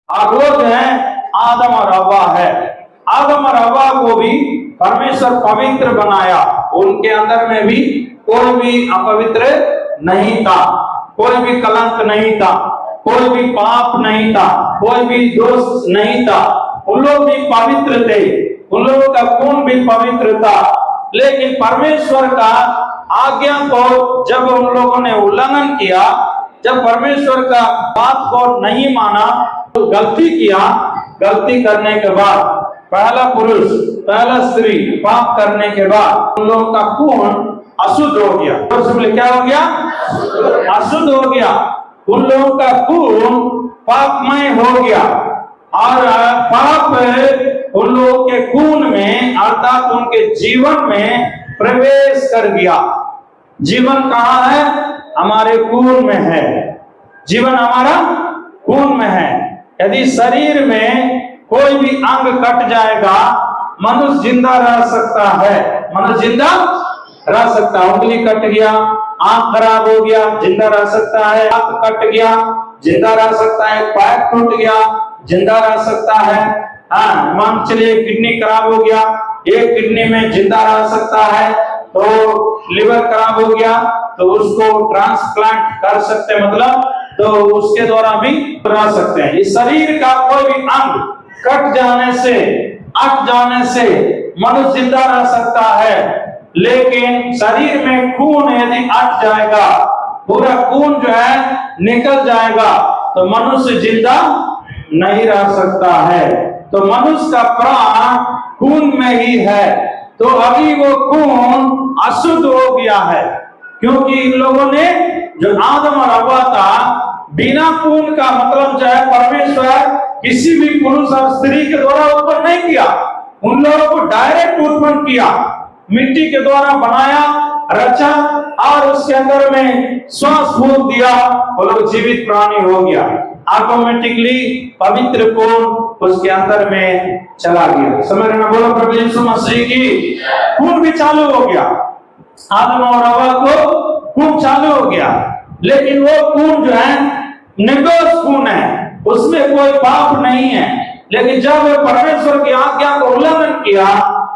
और वो जो है आदम और हव्वा है। आदम और हव्वा को भी परमेश्वर पवित्र बनाया, उनके अंदर में भी कोई भी अपवित्र नहीं था, कोई भी कलंक नहीं था, कोई भी पाप नहीं था, कोई भी दोष नहीं था। उन लोग भी पवित्र थे, उन लोगों का खून भी पवित्र था। लेकिन परमेश्वर का आज्ञा को जब उन लोगों ने उल्लंघन किया, जब परमेश्वर का बात को नहीं माना, तो गलती किया। गलती करने के बाद पहला पुरुष पहला स्त्री पाप करने के बाद उन लोगों का खून अशुद्ध हो गया। तो क्या हो गया? अशुद्ध हो गया। उन लोगों का खून पापमय हो गया और पाप उन लोगों के खून में अर्थात उनके जीवन में प्रवेश कर गया। जीवन कहाँ है? हमारे खून में है। जीवन हमारा खून में है। यदि शरीर में कोई भी अंग कट जाएगा, मनुष्य जिंदा रह सकता है, मनुष्य जिंदा रह सकता है। उंगली कट गया, आंख खराब हो गया, जिंदा रह सकता है। हाथ कट गया, जिंदा रह सकता है। पैर टूट गया, जिंदा रह सकता है। हाँ, मान चलिए किडनी खराब हो गया, एक किडनी में जिंदा रह सकता है। तो लिवर खराब हो गया तो उसको ट्रांसप्लांट कर सकते हैं, मतलब तो उसके द्वारा भी रह सकते हैं। इस शरीर का कोई भी अंग कट जाने से, अट जाने से मनुष्य जिंदा रह सकता है। लेकिन शरीर में खून यदि अट जाएगा, पूरा खून जो है निकल जाएगा, तो मनुष्य जिंदा नहीं रह सकता है। तो मनुष्य का प्राण खून में ही है। तो अभी वो खून अशुद्ध हो गया है, क्योंकि इन लोगों ने जो आदम और हव्वा था, बिना खून का मतलब जो है परमेश्वर किसी भी पुरुष और स्त्री के द्वारा उत्पन्न नहीं किया। उन लोगों को डायरेक्ट उत्पन्न किया, मिट्टी के द्वारा बनाया, रचा और उसके अंदर में श्वास फूंक दिया, वो लोग जीवित प्राणी हो गया। ऑटोमेटिकली पवित्र खून उसके अंदर में चला गया। समझ रहे ना? बोलो प्रभु यीशु मसीह की। खून भी चालू हो गया, आदम और हव्वा को खून चालू हो गया। लेकिन वो खून जो है निर्दोष खून है, उसमें कोई पाप नहीं है। लेकिन जब परमेश्वर की आज्ञा को उल्लंघन किया,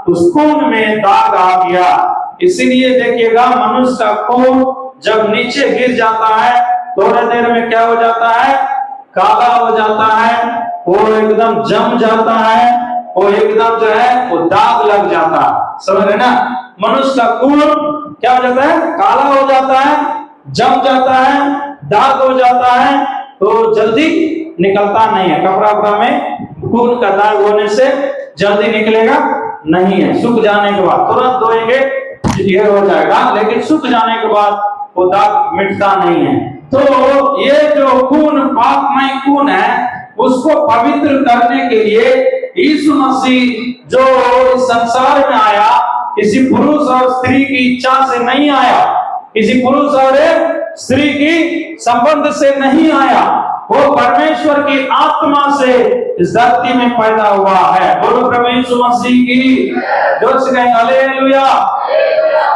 उस खून में दाग आ गया। इसीलिए देखिएगा, मनुष्य का खून जब नीचे गिर जाता है, थोड़ी देर में क्या हो जाता है? काला हो जाता है, वो एकदम जम जाता है, वो एकदम जो है वो दाग लग जाता है। समझ रहे ना? मनुष्य का खून क्या हो जाता है? काला हो जाता है, जम जाता है, दाग हो जाता है, तो जल्दी निकलता नहीं है। कपड़ा वपड़ा में खून का दाग होने से जल्दी निकलेगा नहीं है। सूख जाने के बाद तुरंत धोएंगे ये हो जाएगा, लेकिन सूख जाने के बाद वो दाग मिटता नहीं है। तो ये जो खून पापमय खून है, उसको पवित्र करने के लिए यीशु मसीह जो इस संसार में आया, किसी पुरुष और स्त्री की इच्छा से नहीं आया, किसी पुरुष और स्त्री की संबंध से नहीं आया, वो परमेश्वर की आत्मा से इस धरती में पैदा हुआ है। बोलो प्रभु यीशु मसीह की जोर से कहें हालेलुया।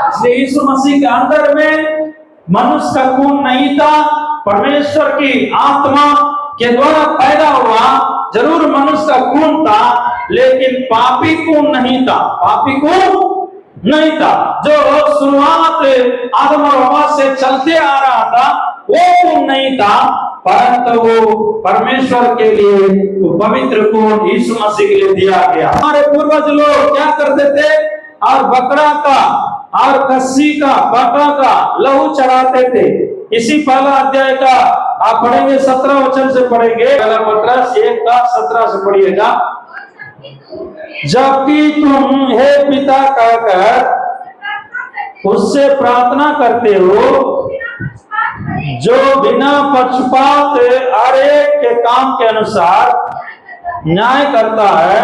इसलिए यीशु मसीह के अंदर में मनुष्य का खून नहीं था, परमेश्वर की आत्मा के द्वारा पैदा हुआ। जरूर मनुष्य का खून था, लेकिन पापी खून नहीं था, पापी खून नहीं था। जो शुरुआत आदम और हव्वा से चलते आ रहा था, वो खून नहीं था, परंतु वो परमेश्वर के लिए वो पवित्र खून यीशु मसीह के लिए दिया गया। हमारे पूर्वज लोग क्या करते थे? और बकरा का और कस्सी का, बाटा का लहू चढ़ाते थे। इसी पहला अध्याय का आप पढ़ेंगे, 17 वचन से पढ़ेंगे। पहला पत्रस 1:17 से पढ़िएगा। जबकि तुम हे पिता कहकर उससे प्रार्थना करते हो, जो बिना पक्षपात हर एक के काम के अनुसार न्याय करता है,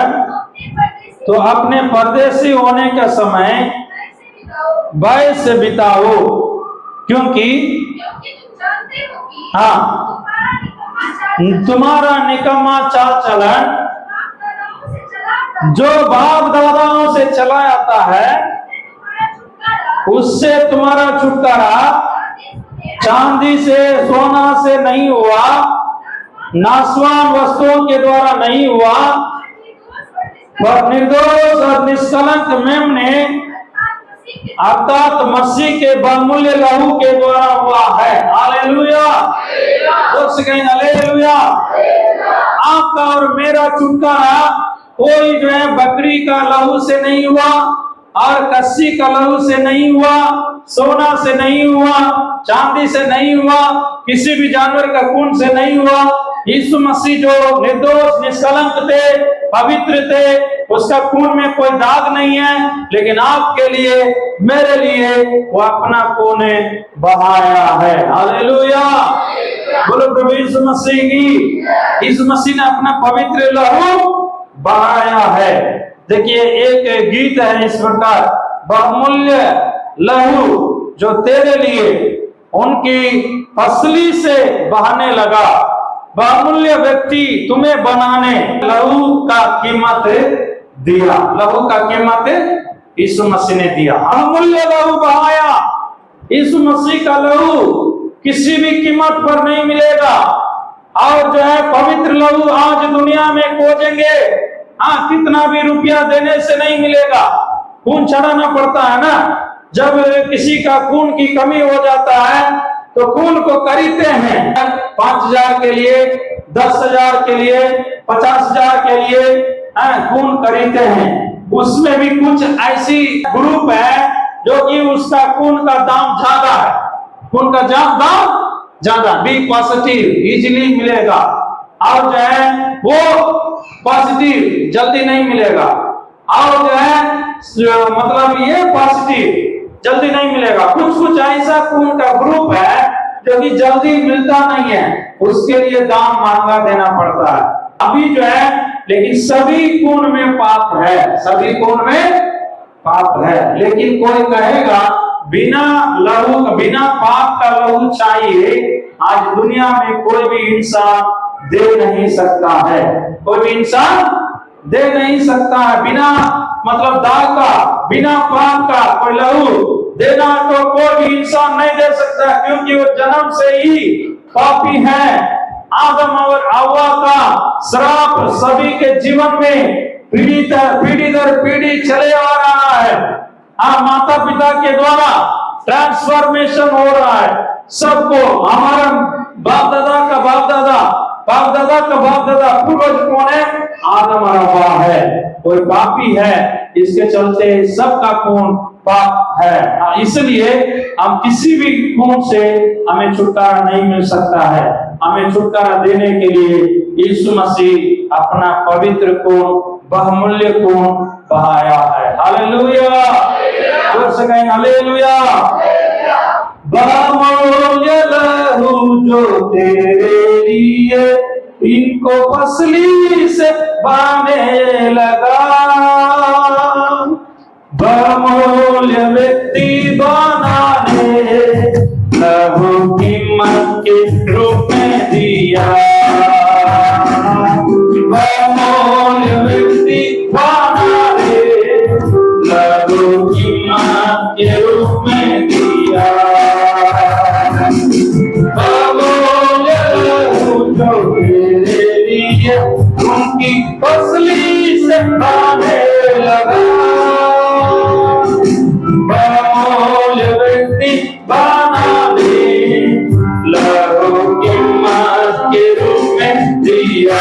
तो अपने परदेशी होने का समय भय से बिताओ, क्योंकि हाँ, तुम्हारा निकम्मा चाल चलन जो बाप दादाओं से चला आता है, उससे तुम्हारा छुटकारा चांदी से सोना से नहीं हुआ, नाशवान वस्तुओं के द्वारा नहीं हुआ, पर निर्दोष और निष्कलंक मेमने अर्थात मसीह के बहुमूल्य लहू के द्वारा हुआ है। Hallelujah, hallelujah. आपका और मेरा छुटकारा कोई जो है बकरी का लहू से नहीं हुआ, और कस्सी का लहू से नहीं हुआ, सोना से नहीं हुआ, चांदी से नहीं हुआ, किसी भी जानवर का खून से नहीं हुआ। यीशु मसीह जो निर्दोष निष्कलंक थे, पवित्र थे, उसका खून में कोई दाग नहीं है, लेकिन आपके लिए, मेरे लिए वो अपना खून बहाया है। हालेलुया, बोलो प्रभु यीशु मसीह की। यीशु मसीह ने अपना पवित्र लहू बहाया है। देखिए एक गीत है इस प्रकार, बहुमूल्य लहू जो तेरे लिए उनकी पसली से बहाने लगा, बहुमूल्य व्यक्ति तुम्हें बनाने लहू का कीमत दिया। लहू का कीमत यीशु मसीह ने दिया, बहुमूल्य लहू बहाया। यीशु मसीह का लहू किसी भी कीमत पर नहीं मिलेगा, और जो है पवित्र लहू आज दुनिया में खोजेंगे, हाँ, कितना भी रुपया देने से नहीं मिलेगा। खून चढ़ाना पड़ता है ना, जब किसी का खून की कमी हो जाता है तो खून को खरीदते हैं 5,000 के लिए, 10,000 के लिए, 50,000 के लिए खून खरीदते हैं। उसमें भी कुछ ऐसी ग्रुप है जो कि उसका खून का दाम ज्यादा है, खून का दाम ज्यादा, बी पॉजिटिव इजीली मिलेगा, और जो है वो पॉजिटिव जल्दी नहीं मिलेगा, और जो है मतलब ये पॉजिटिव जल्दी नहीं मिलेगा। कुछ ऐसा खून का ग्रुप है जो कि जल्दी मिलता नहीं है, उसके लिए दाम महंगा देना पड़ता है अभी जो है। लेकिन सभी खून में पाप है, सभी खून में पाप है। लेकिन कोई कहेगा बिना लहू, बिना पाप का लहू चाहिए, आज दुनिया में कोई भी इंसान दे नहीं सकता है, कोई भी इंसान दे नहीं सकता है बिना मतलब दाग का, बिना पाप का कोई लहू देना तो कोई भी इंसान नहीं दे सकता, क्योंकि वो जन्म से ही पापी है। आदम और हव्वा का श्राप सभी के जीवन में पीढ़ी दर पीढ़ी चले आ रहा है। माता पिता के द्वारा ट्रांसफॉर्मेशन हो रहा है सबको। हमारा बाप दादा का बाप दादा, बाप दादा का बाप दादा, पूर्वज कौन है? आदम और हव्वा है। कोई पापी है, इसके चलते सबका खून पाप है। इसलिए हम किसी भी खून से हमें छुटकारा नहीं मिल सकता है। हमें छुटकारा देने के लिए यीशु मसीह अपना पवित्र खून, बहुमूल्य खून बहाया है। हालेलुया, जोर से कहें हालेलुया। बहुमूल्य लहू जो तेरे लिए इनको पसली से बहाने लगा, बहुमूल्य व्यक्ति बनाने लहू कीमत के रूप में दिया, बहुमूल्य व्यक्ति बनाने लहू कीमत के रूप में दिया, बहुमूल्य लहू जो तेरे लिए उनकी पसली से बहाने लगा, बहुमूल्य व्यक्ति बना दे लहू कीमत के रूप में दिया,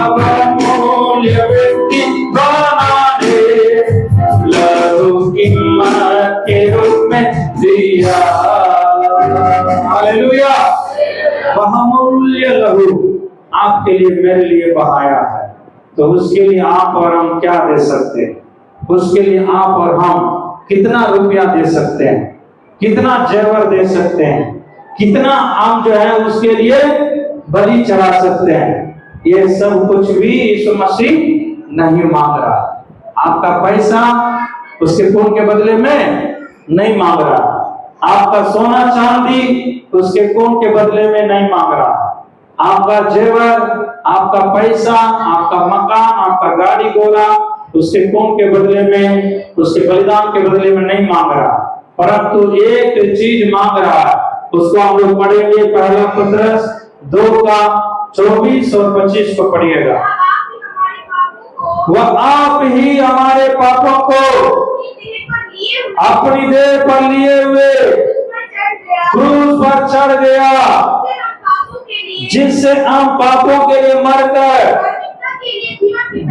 बहुमूल्य व्यक्ति बना दे लहू कीमत के रूप में दिया। हालेलुया, बहुमूल्य लहू आपके लिए मेरे लिए बहाया है, तो उसके लिए आप और हम क्या दे सकते हैं? उसके लिए आप और हम कितना रुपया दे सकते हैं, कितना जेवर दे सकते हैं, कितना हम जो है उसके लिए बलि चढ़ा सकते हैं? ये सब कुछ भी यीशु मसीह नहीं मांग रहा। आपका पैसा उसके खून के बदले में नहीं मांग रहा, आपका सोना चांदी उसके खून के बदले में नहीं मांग रहा, आपका जेवर, आपका पैसा, आपका मकान, आपका गाड़ी घोड़ा उसके खून के बदले में, उसके बलिदान के बदले में नहीं मांग रहा, परंतु एक चीज मांग रहा है। उसको हम लोग पढ़ेंगे, पहला पत्रस 2 का 24 और 25 को पढ़िएगा। वह आप ही हमारे पापों को अपनी देह पर लिए हुए क्रूस पर चढ़ गया, जिससे हम पापों के लिए मरकर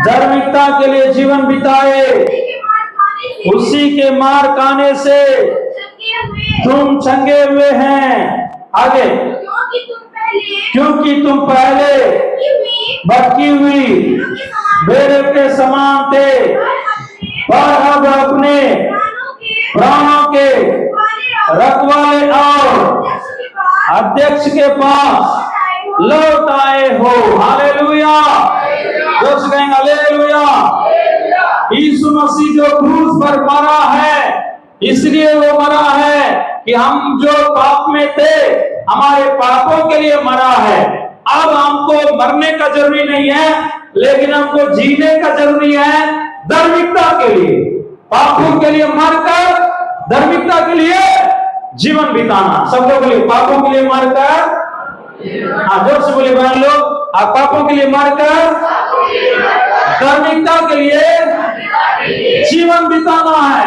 धार्मिकता के लिए जीवन बिताए। उसी के मार खाने से तुम चंगे हुए हैं। आगे, क्योंकि तुम पहले भटकी हुई भेड़ के समान थे, पर अब अपने प्राणों के रखवाले और अध्यक्ष के पास लौट आए हो। हालेलुया, जोश कहेंगे हालेलुया। यीशु मसीह जो क्रूस पर मरा है, इसलिए वो मरा है कि हम जो पाप में थे, हमारे पापों के लिए मरा है। अब हमको मरने का जरूरी नहीं है, लेकिन हमको जीने का जरूरी है धार्मिकता के लिए। पापों के लिए मरकर धार्मिकता के लिए जीवन बिताना। सब लोग बोलिए, पापों के लिए मरकर, हाँ जोर से बोलिए बहन लोग, आप पापों के लिए मरकर धार्मिकता के लिए जीवन बिताना है।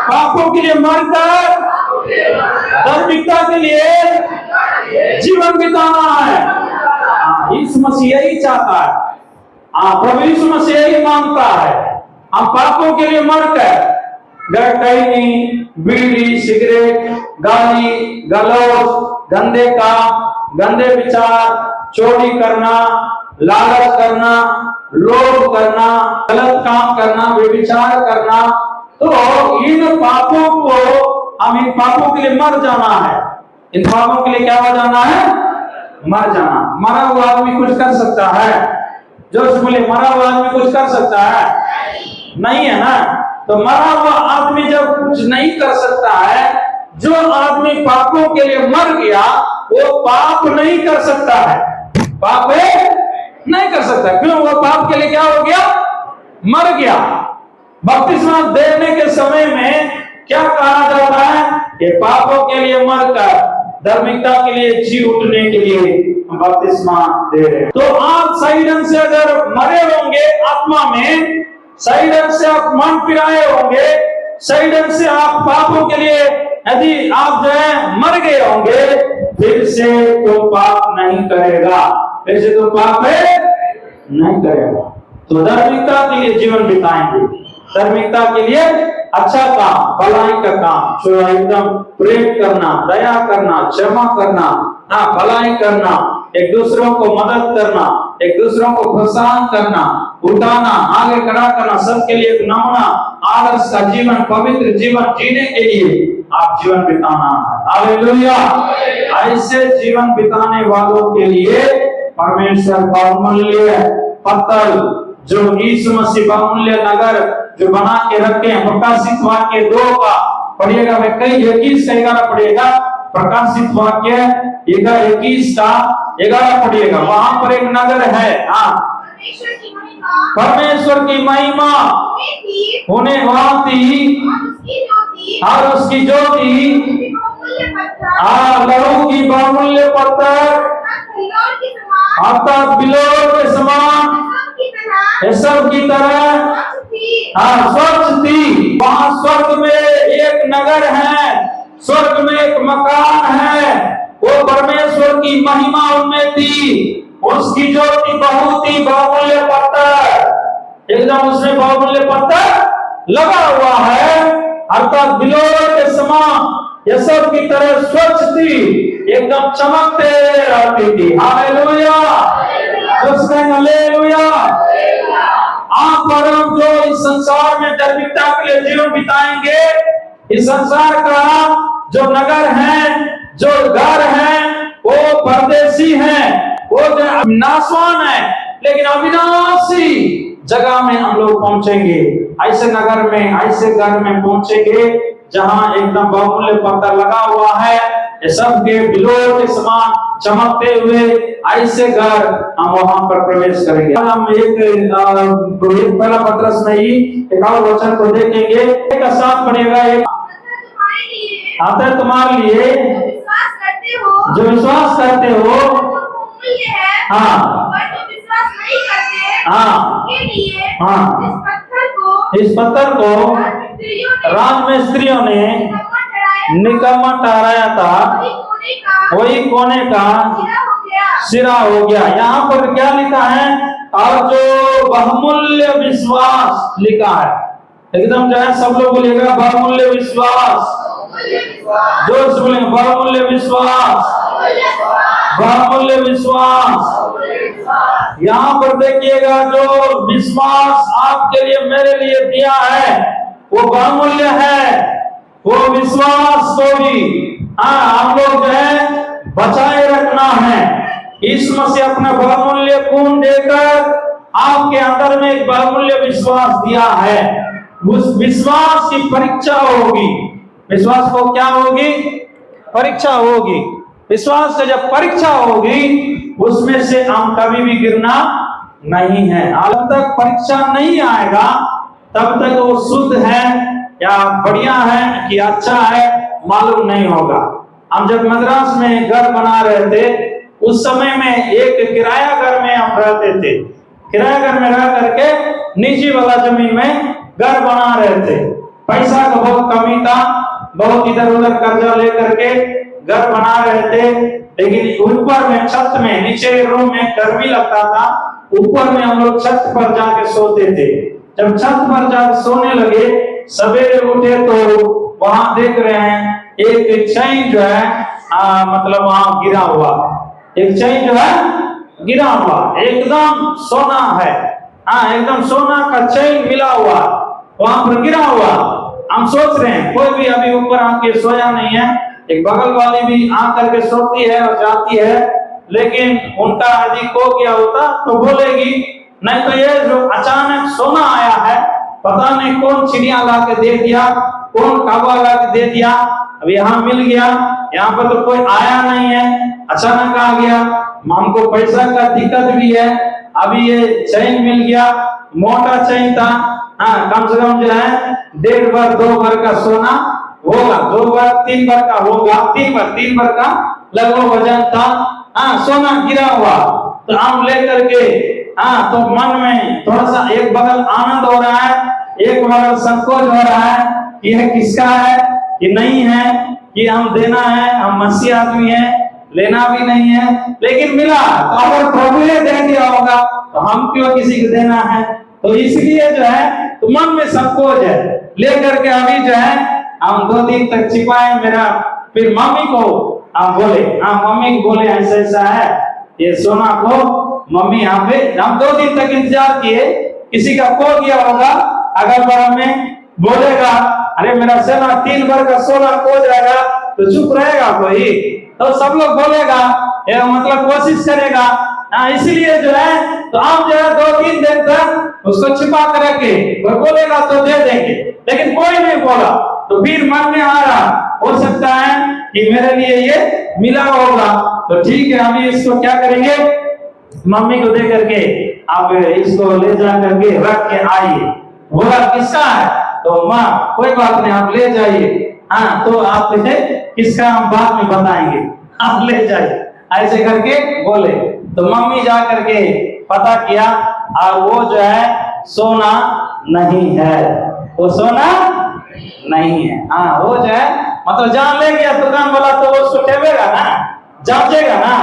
पापों के लिए मरकर धार्मिकता के लिए जीवन बिताना है। यीशु मसीह यही चाहता है। प्रभु यीशु मसीह यही मांगता है। हम पापों के लिए मरकर कहीं बीड़ी, सिगरेट, गाली गलौज, गंदे काम, गंदे विचार, चोरी करना, लालच करना, लोभ करना, गलत काम करना, व्यभिचार करना, तो इन पापों को, हम इन पापों के लिए मर जाना है। इन पापों के लिए क्या हो जाना है? मर जाना। मरा हुआ आदमी कुछ कर सकता है? जो बोले मरा हुआ आदमी कुछ कर सकता है? नहीं है ना। तो मरा हुआ आदमी जब कुछ नहीं कर सकता है, जो आदमी पापों के लिए मर गया, वो पाप नहीं कर सकता है। पाप नहीं कर सकता। क्यों? वो पाप के लिए क्या हो गया? मर गया। बपतिस्मा देने के समय में क्या कहा जाता है? कि पापों के लिए मरकर धार्मिकता के लिए जी उठने के लिए हम बपतिस्मा दे रहे हैं। तो आप सही ढंग से अगर मरे होंगे आत्मा में, सही ढंग से आप मन फिराए होंगे, सही ढंग से आप पापों के लिए यदि आप जो है मर गए होंगे, फिर से तो पाप नहीं करेगा, फिर से तो पाप नहीं करेगा। तो धार्मिकता के लिए जीवन बिताएंगे, धार्मिकता के लिए अच्छा काम, भलाई का काम, जो एकदम प्रेम करना, दया करना, क्षमा करना, भलाई करना, एक दूसरों को मदद करना, एक दूसरों को प्रोत्साहन करना, उठाना, आगे खड़ा करना, सबके लिए एक नमूना आदर्श का जीवन, पवित्र जीवन जीने के लिए आप जीवन बिताना है। हालेलुया। ऐसे जीवन बिताने वालों के लिए परमेश्वर बहुमूल्य पत्थर, जो यीशु मसीह बहुमूल्य नगर जो बना के रखे हैं, प्रकाशित वाक्य 2 का पढ़िएगा। मैं कई 21 का 11 पढ़िएगा। प्रकाशित वाक्य 21 का 11 पढ़िएगा। वहां पर एक नगर है, परमेश्वर की महिमा होने वहां थी, और उसकी ज्योति लहू की बहुमूल्य पत्थर अर्थात बिलोर के समान सब की तरह स्वच्छ थी। वहां स्वर्ग में एक नगर है, स्वर्ग में एक मकान है, वो परमेश्वर की महिमा उनमें थी। उसकी ज्योति बहुत ही बहुमूल्य पत्थर, एकदम उसमें बहुमूल्य पत्थर लगा हुआ है, अर्थात बिलोर के समान ये सब की तरह स्वच्छ थी, एकदम चमकते रहती थी। Hallelujah, hallelujah. आप और हम जो इस संसार में धार्मिकता के लिए जीवन बिताएंगे, इस संसार का जो नगर है, जो घर है, वो परदेसी है, वो जो नाशवान है, लेकिन अविनाशी जगह में हम लोग पहुंचेंगे। ऐसे नगर में, ऐसे घर में पहुंचेंगे जहां एकदम बहुमूल्य पत्थर लगा हुआ है, ये सब के बिलोर के समान चमकते हुए ऐसे घर हम वहां पर प्रवेश करेंगे। हम एक पहला पत्रस में ही एक और वचन को देखेंगे, एक साथ पढ़ेगा। एक आता है तुम्हारे लिए जो विश्वास करते हो बहुमूल्य है, हाँ पर जो विश्वास नहीं करते हाँ उनके लिए हाँ इस पत्थर को राजमिस्त्रियों ने राजमिस्त्रियों ने निकम्मा ठहराया था, वही कोने का सिरा हो गया। यहाँ पर क्या लिखा है? और जो बहुमूल्य विश्वास लिखा है, एकदम जो है सब लोग बोलिएगा बहुमूल्य विश्वास, जोर से बोलेंगे बहुमूल्य विश्वास, बहुमूल्य विश्वास। यहाँ पर देखिएगा जो विश्वास आपके लिए मेरे लिए दिया है वो बहुमूल्य है। वो विश्वास को भी हम लोग जो है बचाए रखना है। इस मसीह अपना बहुमूल्य खून देकर आपके अंदर में एक बहुमूल्य विश्वास दिया है। उस विश्वास की परीक्षा होगी। विश्वास को क्या होगी? परीक्षा होगी। विश्वास की जब परीक्षा होगी उसमें से हम कभी भी गिरना नहीं है। जब तक परीक्षा नहीं आएगा तब तक वो शुद्ध है या बढ़िया है कि अच्छा है मालूम नहीं होगा। हम जब मद्रास में घर बना रहे थे उस समय में एक किराया घर में हम रहते थे। किराया घर में रह करके निजी वाला जमीन में घर बना रहे थे। पैसा का बहुत कमी था, बहुत इधर उधर कर्जा लेकर के घर बना रहे थे। लेकिन ऊपर में छत में, नीचे रूम में गर्मी लगता था, ऊपर में हम लोग छत पर जाके सोते थे। जब छत पर जाकर सोने लगे, सवेरे उठे तो वहां देख रहे हैं एक चैन जो है मतलब वहां गिरा हुआ, एक चैन जो है गिरा हुआ, एकदम सोना है। एकदम सोना का चैन मिला हुआ वहां पर गिरा हुआ। हम सोच रहे हैं कोई भी अभी ऊपर आके सोया नहीं है। एक बगल वाली भी आकर के सोती है और जाती है, लेकिन उनका यदि खो गया होता तो बोलेगी। नहीं तो ये जो अचानक सोना आया है, पता नहीं कौन चिड़िया ला के दे दिया, कौन कौवा ला के दे दिया, अब यहाँ मिल गया। यहाँ पर तो कोई आया नहीं है, अचानक आ गया। हमको पैसा का दिक्कत भी है, अभी ये चैन मिल गया, मोटा चैन था। कम से कम जो है 1.5 बार 2 बार का सोना होगा, 2 बार 3 बार का होगा, 3 बार का लगभग वजन था। सोना गिरा हुआ तो हम लेकर के तो मन में थोड़ा सा एक बगल आनंद हो रहा है, एक बगल संकोच हो रहा है कि यह किसका है कि नहीं है, कि हम देना है, हम मसीह आदमी है, लेना भी नहीं है, लेकिन मिला। तो अगर प्रभु ने दे दिया होगा तो हम क्यों किसी को देना है? तो इसलिए जो है तो मन में संकोच है। लेकर के अभी जो है हम 2 दिन तक छिपाए मेरा। फिर मम्मी को हम बोले, मम्मी को बोले ऐसा ऐसा है ये सोना को, मम्मी यहाँ पे। हम 2 दिन तक इंतजार किए, किसी का खो गया होगा, अगर बार में बोलेगा अरे मेरा सोना 3 बार का सोना खो जाएगा तो चुप रहेगा कोई? तो सब लोग बोलेगा, मतलब कोशिश करेगा। इसलिए जो है तो आप जो है 2-3 दिन तक उसको छिपा कर रखे, कोई बोलेगा तो दे देंगे, लेकिन कोई नहीं बोला। तो फिर मन में आ रहा हो सकता है कि मेरे लिए ये मिला होगा, तो ठीक है अभी इसको क्या करेंगे, मम्मी को दे करके आप इसको ले जा करके रख के आइए। बोला किसका है? तो माँ कोई बात नहीं आप ले जाइए। तो आप किसका हम बाद में बताएंगे, आप ले जाइए, ऐसे करके बोले। तो मम्मी जा करके पता किया और वो जो है सोना नहीं है, वो सोना नहीं है। वो जो है मतलब जान ले गया दुकान वाला तो वो उसको टेबेगा ना, जांचेगा ना,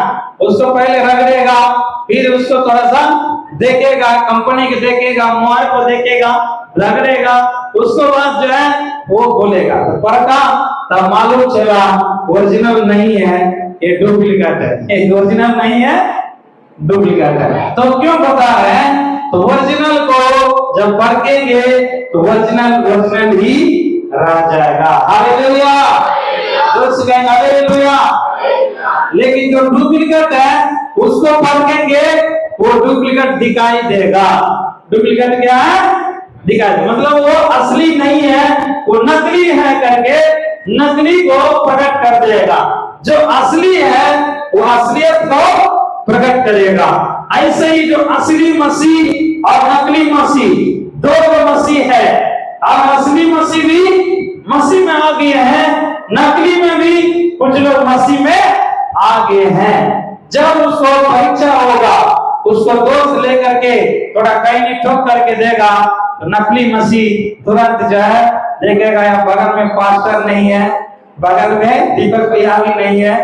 उसको पहले रगड़ेगा, फिर उसको थोड़ा सा देखेगा, कंपनी के देखेगा, मुआर को देखेगा, रगड़ेगा, उसको बाद जो है वो बोलेगा। तो परखा तब मालूम चला ओरिजिनल नहीं है, ये डुप्लीकेट है। ये ओरिजिनल नहीं है, डुप्लीकेट है। तो क्यों बता रहे हैं? तो ओरिजिनल को जब परखेंगे तो ओरिजिनल ही रह जाएगा। हालेलुया, जोर से कहेंगे हालेलुया। लेकिन जो डुप्लीकेट है उसको परखेंगे, वो डुप्लीकेट दिखाई देगा। डुप्लीकेट क्या है? दिखाई, मतलब वो असली नहीं है, वो नकली है करके नकली को प्रकट कर देगा। जो असली है वो असलियत को प्रकट करेगा। ऐसे ही जो असली मसीह और नकली मसीह दो मसीह है, और असली मसीह भी मसीह में आ गए हैं, नकली में भी कुछ लोग मसीह में आ गए हैं। जब उसको परीक्षा होगा, उसको दोस्त लेकर के थोड़ा कहीं ठोक करके देगा, तो नकली मसीह तुरंत जो है देखेगा या बगल में पास्टर नहीं है, बगल में दीपक भैया भी नहीं है,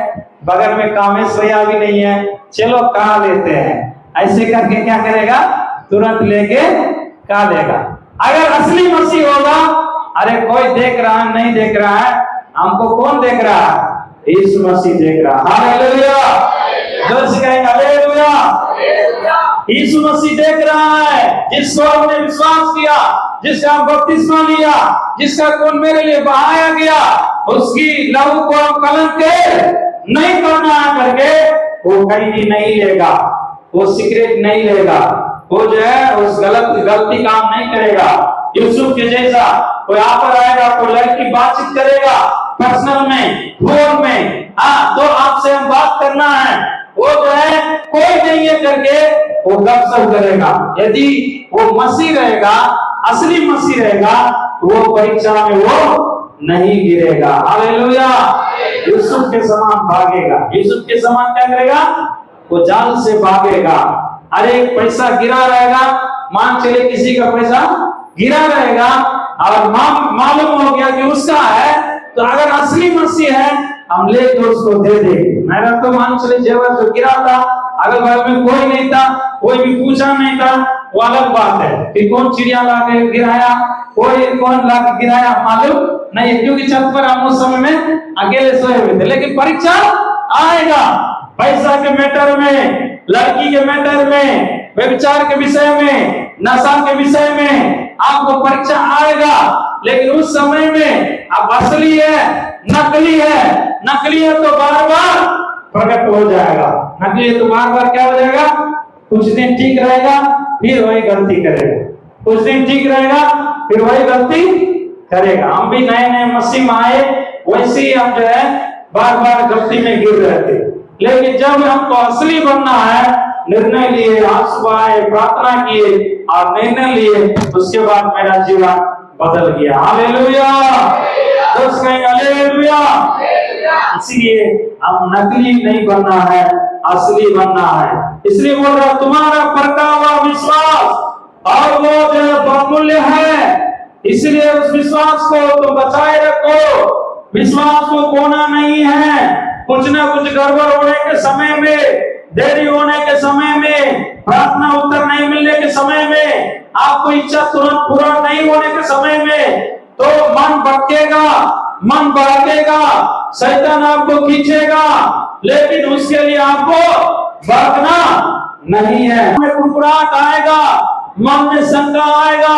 बगल में कामेश भैया भी नहीं है, चलो कहा लेते हैं, ऐसे करके क्या करेगा, तुरंत लेके कहा लेगा। अगर असली मसीह होगा, अरे कोई देख रहा है नहीं देख रहा है, हमको कौन देख रहा है, यीशु मसीह देख रहा है। हालेलुया, जोर से कहेंगे हालेलुया। यीशु मसीह देख रहा है, जिसको हमने विश्वास किया, जिसका बपतिस्मा लिया, जिसका खून मेरे लिए बहाया गया, उसकी लहू को हम कलंक नहीं करना करके वो कहीं भी नहीं लेगा, वो सिगरेट नहीं लेगा, वो जो है उस गलती काम नहीं करेगा। यूसुफ के जैसा कोई आकर आएगा, कोई लड़की बातचीत करेगा पर्सनल में, फोन में, हाँ तो आपसे हम बात करना है, वो जो है कोई नहीं है करके वो गपशप करेगा। यदि वो मसीह रहेगा, असली मसीह रहेगा, वो परीक्षा में वो नहीं गिरेगा। हालेलुया, यूसुफ के समान भागेगा। यूसुफ के समान क्या करेगा, वो जाल से भागेगा। अरे पैसा गिरा रहेगा, मान चले किसी का पैसा गिरा रहेगा और मालूम हो गया कि उसका है, तो अगर असली मसीह है हम ले तो उसको दे दे। मेरा तो मान चले जेवर जो गिरा था, अगर घर में कोई नहीं था, कोई भी पूछा नहीं था, वो अलग बात है कि कौन चिड़िया ला के गिराया, कोई कौन ला के गिराया मालूम नहीं, क्योंकि छत पर हम उस समय में अकेले सोए हुए थे। लेकिन परीक्षा आएगा, पैसा के मैटर में, लड़की के मैटर में, व्यभिचार के विषय में, नशा के विषय में आपको परीक्षा आएगा। लेकिन उस समय में आप असली है नकली है, नकली है तो बार बार प्रकट हो जाएगा, नकली है तो बार बार क्या हो जाएगा, कुछ दिन ठीक रहेगा फिर वही गलती करेगा, कुछ दिन ठीक रहेगा फिर वही गलती करेगा। हम भी नए नए मसीह में आए, वैसे ही हम जो है बार बार गलती में गिर रहे थे। लेकिन जब हमको असली बनना है, निर्णय लिए, आज सुबह आए, प्रार्थना किए और निर्णय लिए, उसके बाद मेरा जीवन बदल गया। हालेलुया, दोस्त कहेंगे हालेलुया। इसलिए हम नकली नहीं बनना है, असली बनना है। इसलिए बोल रहा तुम्हारा परखा हुआ विश्वास और वो जो बहुमूल्य है, इसलिए उस विश्वास को तुम बचाए रखो। विश्वास को खोना नहीं है। कुछ ना कुछ गड़बड़ होने के समय में, देरी होने के समय में, प्रार्थना उत्तर नहीं मिलने के समय में, आपको इच्छा तुरंत पूरा नहीं होने के समय में, तो मन भटकेगा, मन भागेगा, शैतान आपको खींचेगा, लेकिन उसके लिए आपको भागना नहीं है। मन में कुड़कुड़ाहट आएगा, मन में शंका आएगा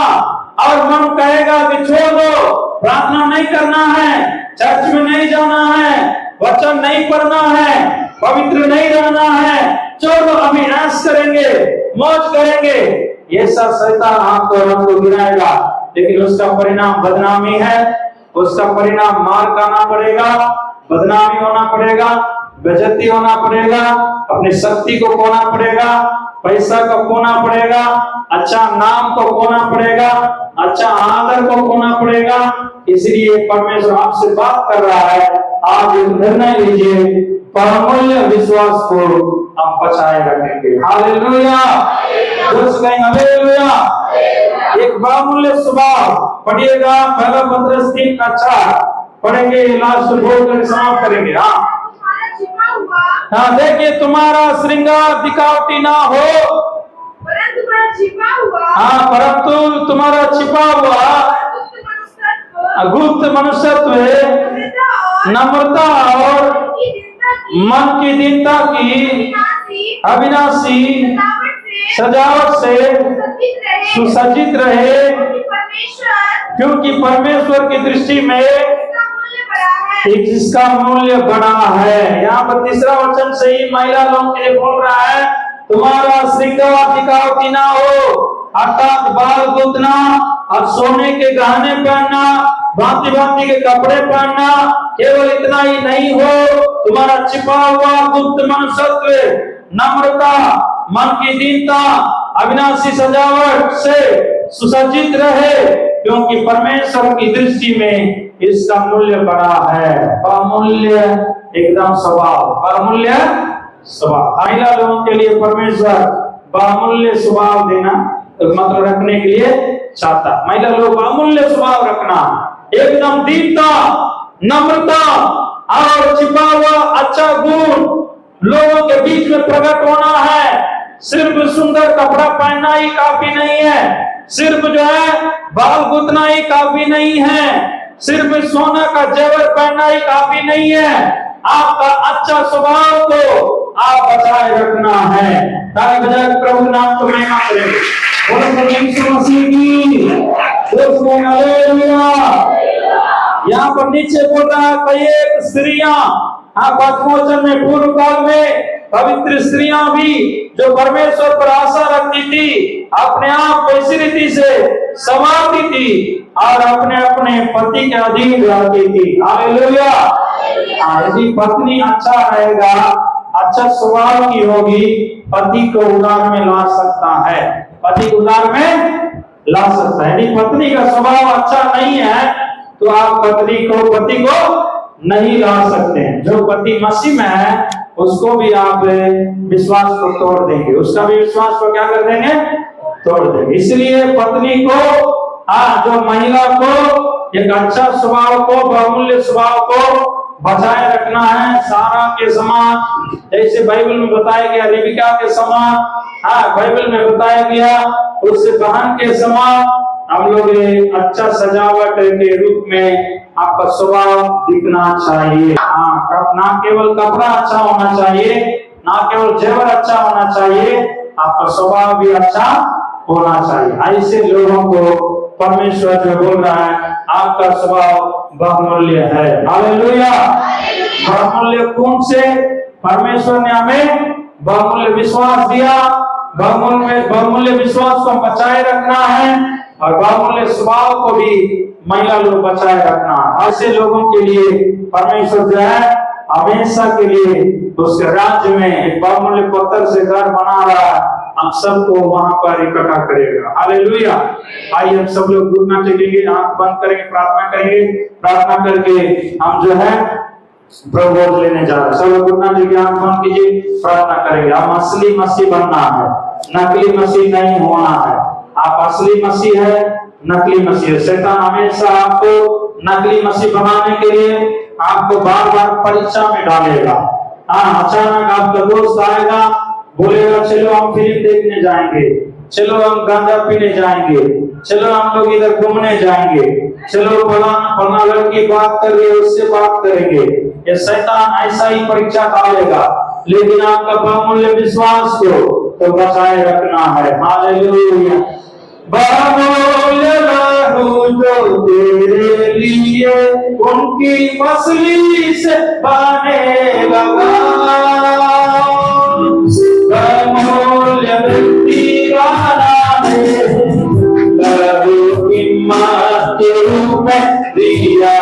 और मन कहेगा कि छोड़ दो, प्रार्थना नहीं करना है, चर्च में नहीं जाना है, वचन नहीं पढ़ना है, पवित्र नहीं रहना है, चलो अभी ऐश करेंगे, मौज करेंगे। ये सब शैतान आपको हमको गिराएगा, लेकिन उसका परिणाम बदनामी है, उसका परिणाम मार खाना पड़ेगा, बदनामी होना पड़ेगा, बेइज्जती होना पड़ेगा, अपनी शक्ति को खोना पड़ेगा, पैसा को खोना पड़ेगा, अच्छा नाम को खोना पड़ेगा, अच्छा आदर को खोना पड़ेगा। इसलिए परमेश्वर आपसे बात कर रहा है, आज एक निर्णय लीजिए, परमूल्य विश्वास को हम बचाए रखेंगे। Hallelujah, hallelujah. एक बहुमूल्य स्वभाव पढ़िएगा, पहला पत्रस 3:4 पढ़ेंगे, लास्ट बोल कर समाप्त करेंगे। हाँ देखिए, तुम्हारा श्रृंगार दिखावटी ना हो, परंतु तुम्हारा छिपा हुआ, हाँ परंतु तुम्हारा छिपा हुआ गुप्त मनुष्यत्व, नम्रता और मन की दीनता की अविनाशी सजावट से सुसज्जित रहे, क्योंकि परमेश्वर की दृष्टि में जिसका मूल्य बड़ा है। यहाँ पर तीसरा वचन से ही महिला लोग के लिए बोल रहा है, तुम्हारा श्रृंगार दिखावटी ना हो, अर्थात बाल गुदना और सोने के गहने पहनना, भांति भांति के कपड़े पहनना, केवल इतना ही नहीं हो, तुम्हारा छिपा हुआ गुप्त मनुष्यत्व, नम्रता, मन की दीनता, अविनाशी सजावट से सुसज्जित रहे, क्योंकि परमेश्वर की दृष्टि में इसका मूल्य बड़ा है। बहुमूल्य एकदम स्वभाव, बहुमूल्य स्वभाव। महिला लोगों के लिए परमेश्वर बहुमूल्य स्वभाव देना मतलब रखने के लिए चाहता। महिला लोग बहुमूल्य स्वभाव रखना, एकदम दीनता, नम्रता और छिपा हुआ अच्छा गुण लोगों के बीच में प्रकट होना है। सिर्फ सुंदर कपड़ा पहनना ही काफी नहीं है, सिर्फ जो है बाल गुतना ही काफी नहीं है, सिर्फ सोना का जेवर पहनना ही काफी नहीं है। आपका अच्छा स्वभाव को आप बचाए रखना है ताकि बजाय प्रभु नाम को महिमा करे। बोलो यीशु मसीह की उसमें हालेलुया। यहाँ पर नीचे बोल रहा है कई एक स्त्रियां वचन में पूर्व काल में पवित्र स्त्रियां भी जो परमेश्वर पर आशा रखती थी, अपने आप को इसी रीति से संवारती थी और अपने अपने पति के अधीन रहती थी। हालेलुया। यदि पत्नी अच्छा रहेगा, अच्छा स्वभाव की होगी, पति को उद्धार में ला सकता है, पति को उद्धार में ला सकता है। यदि पत्नी का स्वभाव अच्छा नहीं है तो आप पति को नहीं ला सकते। जो पति मसीह में है उसको भी आप विश्वास को तोड़ देंगे, उसका भी विश्वास को क्या कर देंगे, तोड़ देंगे। इसलिए पत्नी को जो महिला को एक अच्छा स्वभाव को, बहुमूल्य स्वभाव को बचाए रखना है। सारा के समान जैसे बाइबल में बताया गया, रेबिका के समान बाइबल में बताया गया, उससे बहन के समान हम लोग अच्छा सजावट के रूप में आपका स्वभाव दिखना चाहिए। ना केवल कपड़ा अच्छा होना चाहिए, ना केवल जेवर अच्छा होना चाहिए, आपका स्वभाव भी अच्छा होना चाहिए। ऐसे लोगों को परमेश्वर जो बोल रहा है आपका स्वभाव बहुमूल्य है। हालेलुया। बहुमूल्य कौन से? परमेश्वर ने हमें बहुमूल्य विश्वास दिया, बहुमूल्य विश्वास को बचाए रखना है और बहुमूल्य स्वभाव को भी महिला लोग बचाए रखना। ऐसे लोगों के लिए परमेश्वर जो है हमेशा के लिए उसके राज्य में एक बहुमूल्य पत्थर से घर बना रहा है, हम सबको वहां पर इकट्ठा करेगा। हालेलुया। आइए हम सब लोग घुटना टेकेंगे, आंख बंद करेंगे, प्रार्थना करेंगे। प्रार्थना करके हम जो है प्रभु लेने जा रहे हैं। सब लोग घुटना टेके आंख बंद कीजिए, प्रार्थना करेंगे। हम असली मसीह बनना है, नकली मसीह नहीं होना है। आप असली मसीह है, नकली मसीह। शैतान हमेशा आपको नकली मसीह बनाने के लिए आपको बार बार परीक्षा में डालेगा। अचानक आपका दोस्त आएगा, बोलेगा चलो हम फिल्म देखने जाएंगे, चलो हम गांजा पीने जाएंगे, चलो हम लोग इधर घूमने जाएंगे, चलो फलाना लड़की बात कर रही है उससे बात करेंगे। ये शैतान ऐसा ही परीक्षा डालेगा, लेकिन आपका बहुमूल्य विश्वास को तो बचाए रखना है। हालेलुया। बहुमूल्य लहू जो तेरे लिए उनकी मछली से बने लगा, बहुमूल्य व्यक्ति वाला है, लहू की मां के रूप में दिया,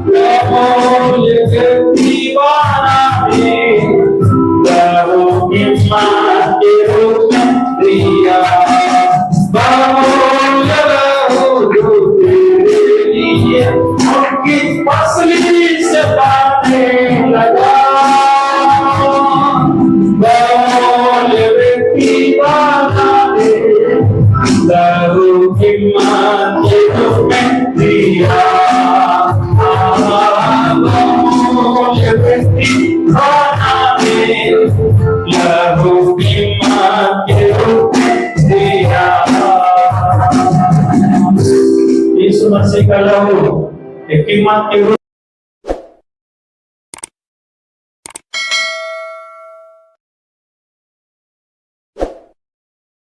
बहुमूल्य व्यक्ति वाला है, लहू की मां के रूप में दिया, बहुमूल्य लहू जो तेरे लिए उनकी मछली से बने लगा, बहुमूल्य व्यक्ति वाला है, लहू की मां के रूप में दिया, बहुमूल्य व्यक्ति वाला है, लहू की मां के रूप में दिया। यीशु मसीह का लहू एक कीमत के रूप